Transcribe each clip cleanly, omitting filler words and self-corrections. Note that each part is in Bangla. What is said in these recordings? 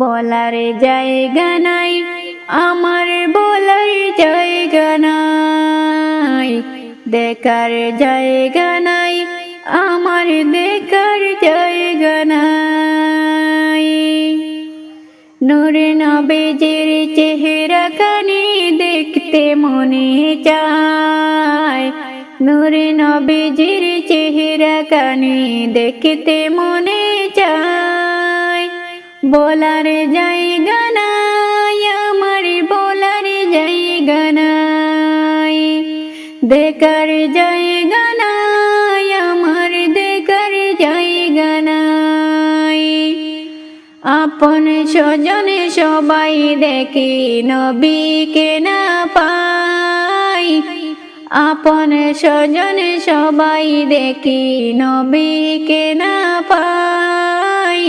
বলার জায়গা নাই আমার, বলার জায়গা নাই, দেখার জায়গা নাই আমার, দেখার জায়গা নাই। নূরে নবীজির চেহারা খানি দেখতে মনে চায়, নূরে নবীজির চেহারা খানি দেখতে মনে চায়। বলার জায়গা নাই আমার, বলার জায়গা নাই, দেখার জায়গা নাই আমার, দেখার জায়গা নাই। আপন স্বজনে সবাই দেখে নবীকে না পাই, আপন স্বজনে সবাই দেখে নবীকে না পাই।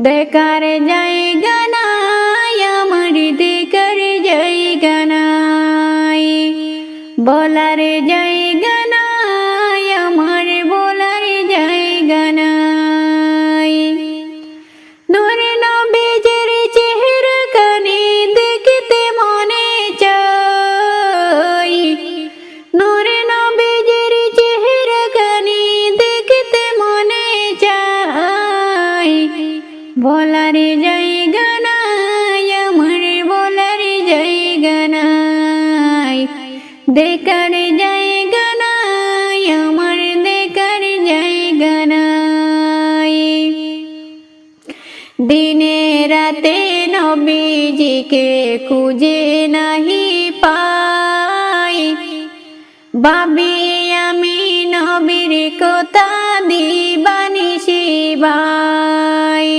দেখার জায়গা নাই আমার, দেখার জায়গা নাই, বলার জায়গা নাই আমার, বলার জায়গা নাই। নূরে নবীজির চেহারা খানি দেখতে মনে চাই, নূরে নবীজির চেহারা খানি দেখতে মনে চাই। বলার জায়গা নাই আমার, বলার জায়গা নাই, দেখার জায়গা নাই আমার, দেখার জায়গা নাই। দিনে রাতে নবীজিকে খুঁজে নাহি পাই, ভাবি আমি নবীর কথা দিবানিশি ভাই।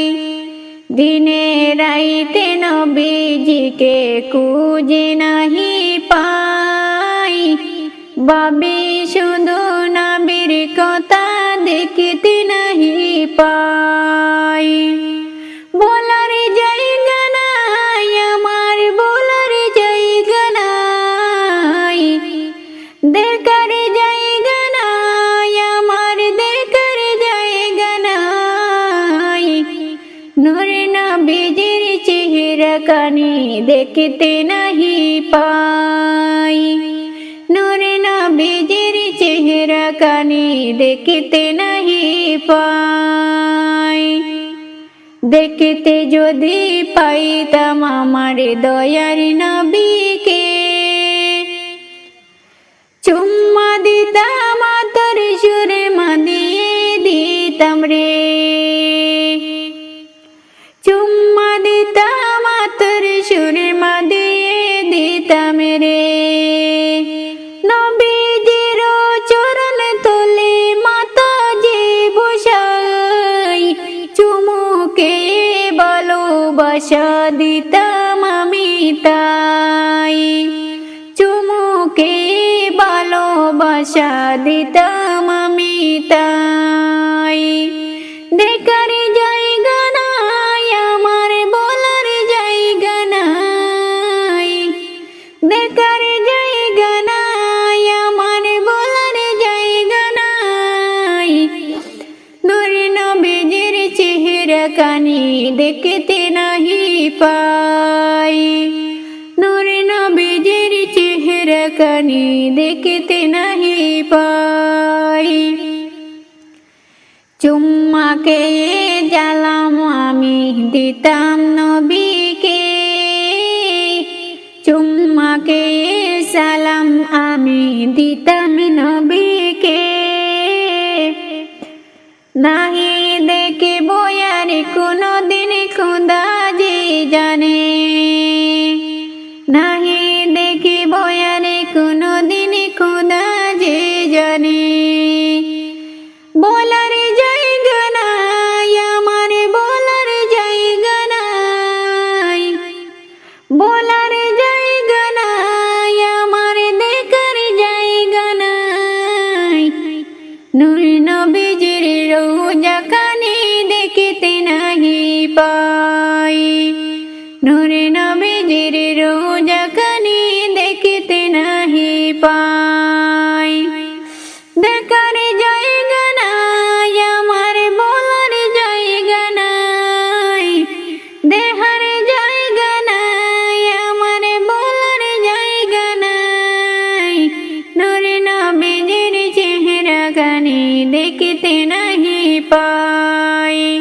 দিনে রাইতে নবীজিকে খুঁজে নাহি পাই, ভাবি শুধু নবীর কথা দেখতে নাহি পাই। বলার জায়গা নাই আমার, বলার জায়গা নাই, দেখার জায়গা নাই আমার, দেখার জায়গা নাই। নূরে নবীজির চেহারা খানি দেখতে নাহি পাই, নূরে নবীজির চেহারা খানি দেখতে নাহি পাই। দেখতে যদি পাইতাম আমার দয়ার নবীকে, চুম্মা দিতাম তোর সুরে মাদিয়ে দিতাম রে, চুম্মা দিতাম তোর সুরে মাদিয়ে দিতাম রে। নবীজির চরণ তলে মাথা যে বসাই, চুমুকে ভালোবাসা দিতাম আমি তাই, চুমুকে ভালোবাসা দিতাম আমি তাই। দেখার জায়গা নাই আমার, বলার জায়গা নাই, দেখার জায়গা নাই আমার, বলার জায়গা নাই। নূরে নবীজির চেহারা খানি দেখতে নাহি পাই, নূরে নবীজির চেহারা খানি দেখতে নাহি পাই। চুম্মাকে জালাম আমি দিতাম নবীকে, চুম্মাকে সালাম আমি দিতাম নবীকে। নাহি দেখে বয়ার কোনো দিন খোদা যে জানে, নাহি দেখে বয়ার কোনো দিন খোদা যে জানে। বলার জায়গা নাই আমার, বলার জায়গা নাই, বলার জায়গা নাই আমার, দেখার জায়গা নাই। নূরে নবীজির রওজা খানি দেখতে নাহি পাই, নূরে নবীজির রওজা খানি দেখতে নাহি পাই। দেখার জায়গা নাই আমার, বলার জায়গা নাই, देखते नहीं पाए।